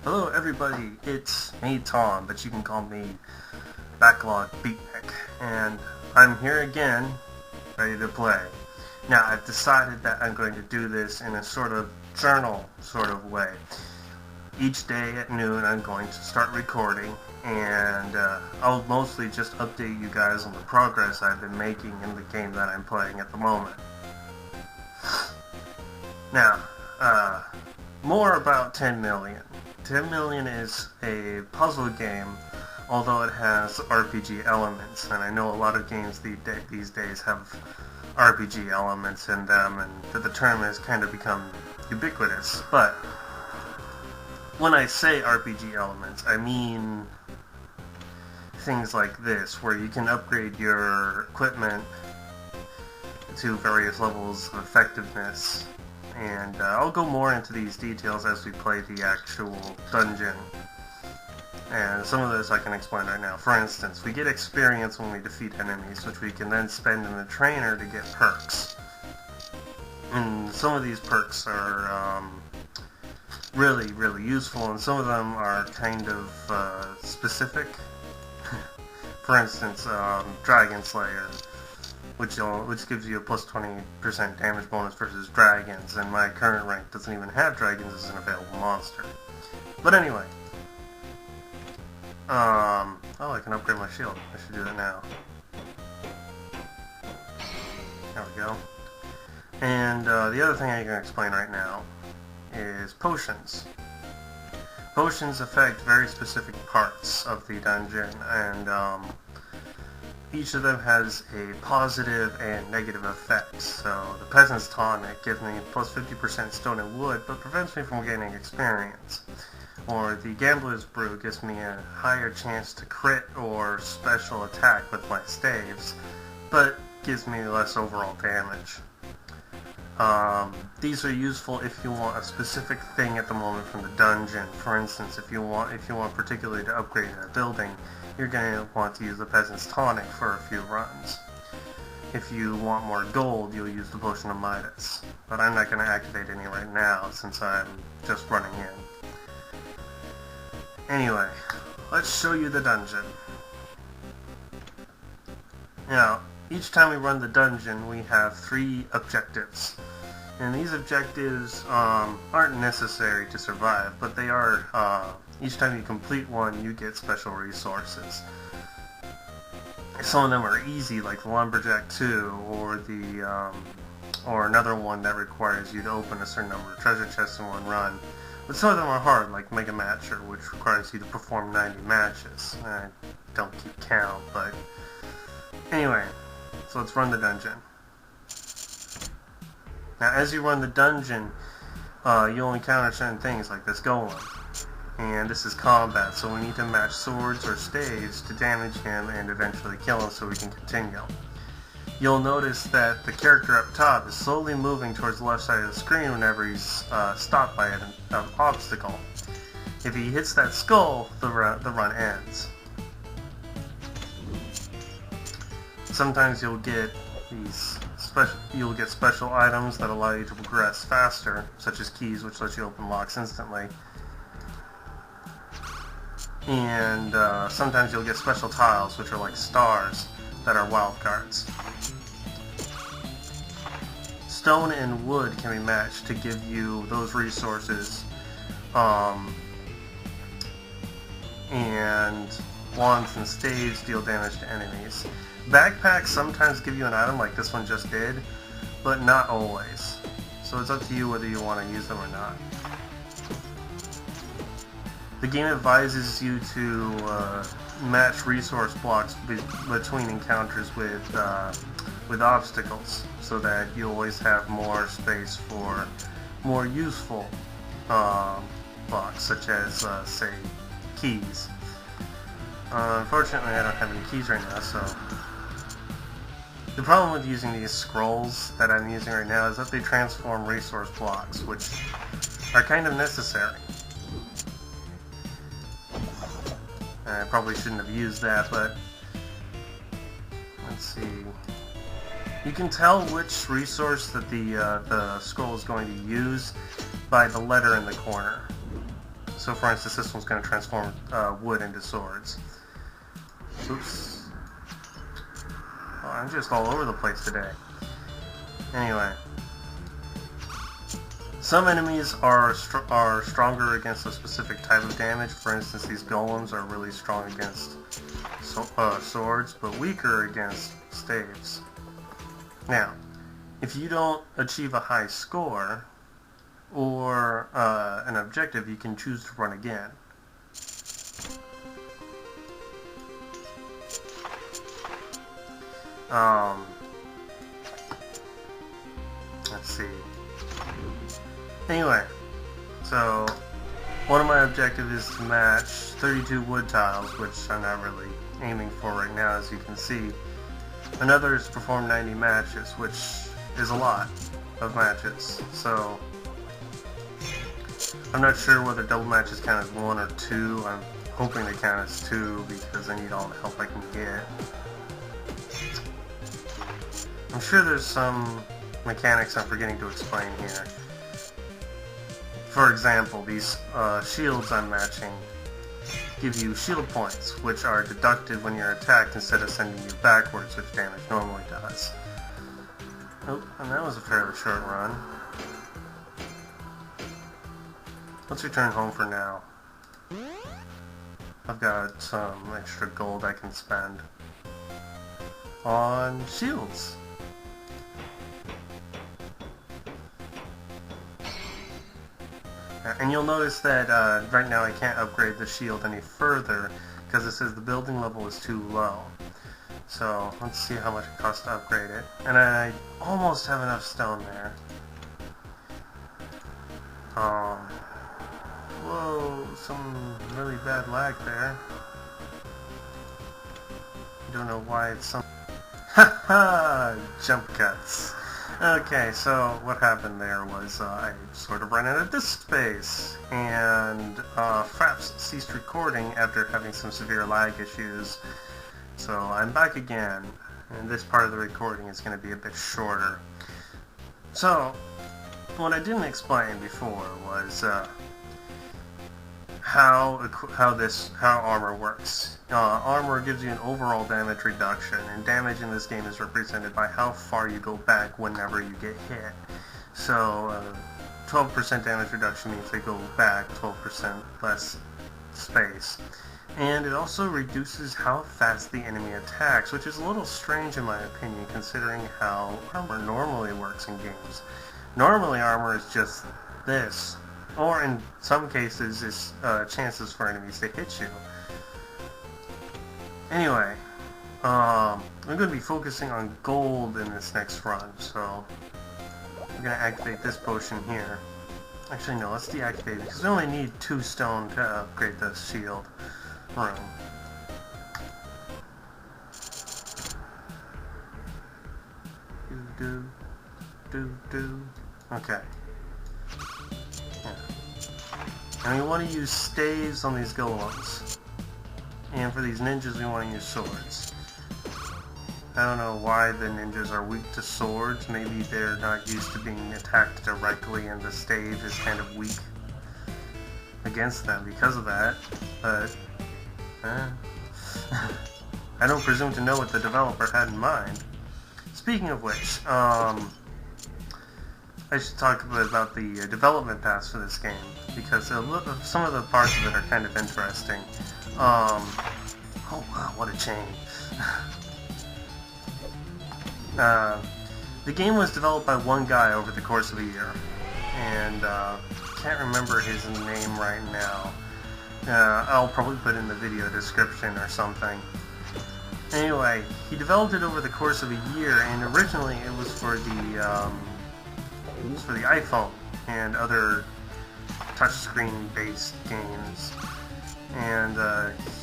Hello everybody, it's me Tom, but you can call me Backlog Beatnik, and I'm here again, ready to play. Now I've decided that I'm going to do this in a sort of journal sort of way. Each day at noon I'm going to start recording, and I'll mostly just update you guys on the progress I've been making in the game that I'm playing at the moment. Now, more about 10 Million. 10 Million is a puzzle game, although it has RPG elements, and I know a lot of games these days have RPG elements in them, and the term has kind of become ubiquitous, but when I say RPG elements, I mean things like this, where you can upgrade your equipment to various levels of effectiveness. And I'll go more into these details as we play the actual dungeon. And some of this I can explain right now. For instance, we get experience when we defeat enemies, which we can then spend in the trainer to get perks. And some of these perks are really, really useful, and some of them are kind of specific. For instance, Dragon Slayer, which gives you a plus 20% damage bonus versus dragons, and my current rank doesn't even have dragons as an available monster. But anyway, oh, I can upgrade my shield. I should do that now. There we go. And the other thing I can explain right now is potions. Potions affect very specific parts of the dungeon, and each of them has a positive and negative effect. So the Peasant's Tonic gives me plus 50% stone and wood, but prevents me from gaining experience. Or the Gambler's Brew gives me a higher chance to crit or special attack with my staves, but gives me less overall damage. These are useful if you want a specific thing at the moment from the dungeon. For instance, if you want particularly to upgrade a building, you're going to want to use the Peasant's Tonic for a few runs. If you want more gold, you'll use the Potion of Midas. But I'm not going to activate any right now since I'm just running in. Anyway, let's show you the dungeon. Now, each time we run the dungeon, we have 3 objectives. And these objectives aren't necessary to survive, but they are, each time you complete one, you get special resources. Some of them are easy, like the Lumberjack 2, or or another one that requires you to open a certain number of treasure chests in one run. But some of them are hard, like Mega Matcher, which requires you to perform 90 matches. I don't keep count, but anyway, so let's run the dungeon. Now, as you run the dungeon, you'll encounter certain things like this golem. And this is combat, so we need to match swords or staves to damage him and eventually kill him so we can continue. You'll notice that the character up top is slowly moving towards the left side of the screen whenever he's stopped by an obstacle. If he hits that skull, the run ends. Sometimes you'll get special items that allow you to progress faster, such as keys, which let you open locks instantly. And sometimes you'll get special tiles, which are like stars, that are wild cards. Stone and wood can be matched to give you those resources, and wands and staves deal damage to enemies. Backpacks sometimes give you an item like this one just did, but not always. So it's up to you whether you want to use them or not. The game advises you to match resource blocks between encounters with obstacles, so that you always have more space for more useful blocks, such as, say, keys. Unfortunately, I don't have any keys right now, so the problem with using these scrolls that I'm using right now is that they transform resource blocks, which are kind of necessary. I probably shouldn't have used that, but let's see. You can tell which resource that the scroll is going to use by the letter in the corner. So for instance, this one's going to transform wood into swords. Oops. Oh, I'm just all over the place today. Anyway. Some enemies are stronger against a specific type of damage. For instance, these golems are really strong against swords, but weaker against staves. Now, if you don't achieve a high score or an objective, you can choose to run again. Let's see. Anyway, so one of my objectives is to match 32 wood tiles, which I'm not really aiming for right now, as you can see. Another is to perform 90 matches, which is a lot of matches. So I'm not sure whether double matches count as 1 or 2. I'm hoping they count as 2 because I need all the help I can get. I'm sure there's some mechanics I'm forgetting to explain here. For example, these shields I'm matching give you shield points, which are deducted when you're attacked instead of sending you backwards, which damage normally does. Oh, and that was a fairly short run. Let's return home for now. I've got some extra gold I can spend on shields. And you'll notice that right now I can't upgrade the shield any further because it says the building level is too low. So let's see how much it costs to upgrade it. And I almost have enough stone there. Whoa, some really bad lag there. I don't know why it's some... Haha! Jump cuts. Okay, so what happened there was I sort of ran out of disk space, and Fraps ceased recording after having some severe lag issues. So I'm back again, and this part of the recording is going to be a bit shorter. So, what I didn't explain before was how armor works. Armor gives you an overall damage reduction, and damage in this game is represented by how far you go back whenever you get hit. So 12% damage reduction means they go back 12% less space. And it also reduces how fast the enemy attacks, which is a little strange in my opinion, considering how armor normally works in games. Normally armor is just this, or in some cases is chances for enemies to hit you. Anyway, I'm going to be focusing on gold in this next run, so I'm going to activate this potion here. Actually no, let's deactivate it, because we only need 2 stone to upgrade the shield room. Okay. Yeah. And we want to use staves on these golems. And for these ninjas we want to use swords. I don't know why the ninjas are weak to swords. Maybe they're not used to being attacked directly and the stave is kind of weak against them because of that. But I don't presume to know what the developer had in mind. Speaking of which, I should talk a bit about the development paths for this game, because some of the parts of it are kind of interesting. Oh wow, what a change. The game was developed by one guy over the course of a year, and can't remember his name right now. I'll probably put in the video description or something. Anyway, he developed it over the course of a year, and originally it was for the iPhone and other touchscreen based games. And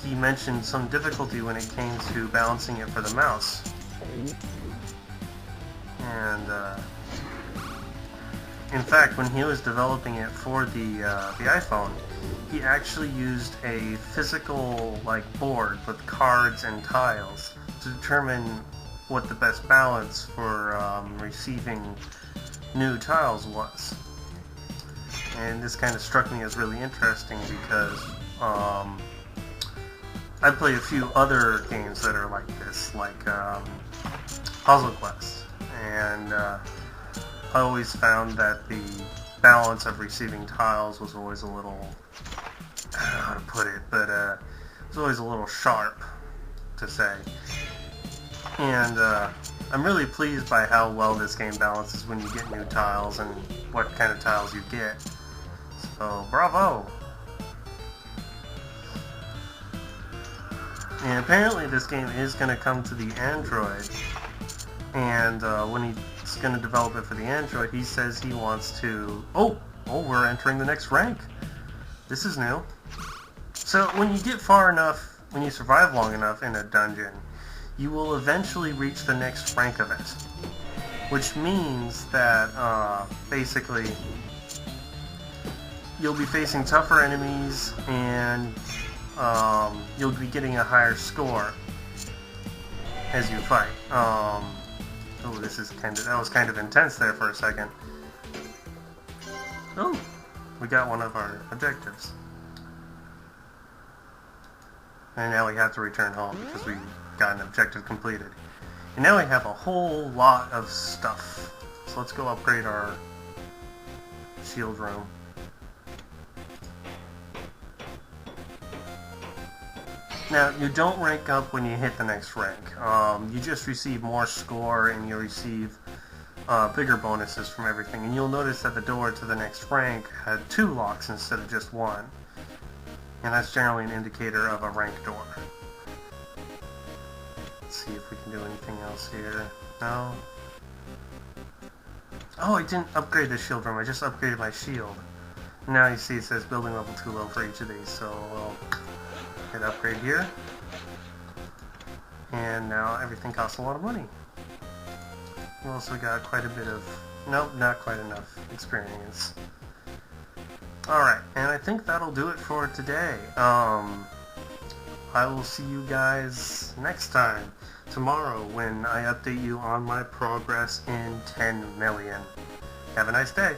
he mentioned some difficulty when it came to balancing it for the mouse. And in fact, when he was developing it for the iPhone, he actually used a physical board with cards and tiles to determine what the best balance for receiving new tiles was. and this kind of struck me as really interesting because I play a few other games that are like this, like Puzzle Quest, and I always found that the balance of receiving tiles was always a little, I don't know how to put it, but it was always a little sharp, to say. And I'm really pleased by how well this game balances when you get new tiles and what kind of tiles you get. So, bravo! And apparently this game is going to come to the Android, and when he's going to develop it for the Android, he says he wants to... Oh, we're entering the next rank! This is new. So when you get far enough, when you survive long enough in a dungeon, you will eventually reach the next rank of it. Which means that, basically, you'll be facing tougher enemies, and you'll be getting a higher score as you fight. Oh, that was kind of intense there for a second. Oh, we got one of our objectives. And now we have to return home because we got an objective completed. And now we have a whole lot of stuff. So let's go upgrade our shield room. Now, you don't rank up when you hit the next rank. You just receive more score and you receive bigger bonuses from everything. And you'll notice that the door to the next rank had 2 locks instead of just 1. And that's generally an indicator of a rank door. Let's see if we can do anything else here. No? Oh, I didn't upgrade the shield room, I just upgraded my shield. Now you see it says building level 2 low for each of these, so we'll hit upgrade here. And now everything costs a lot of money. We also got quite a bit of... Nope, not quite enough experience. Alright, and I think that'll do it for today. I will see you guys next time, tomorrow, when I update you on my progress in 10 million. Have a nice day.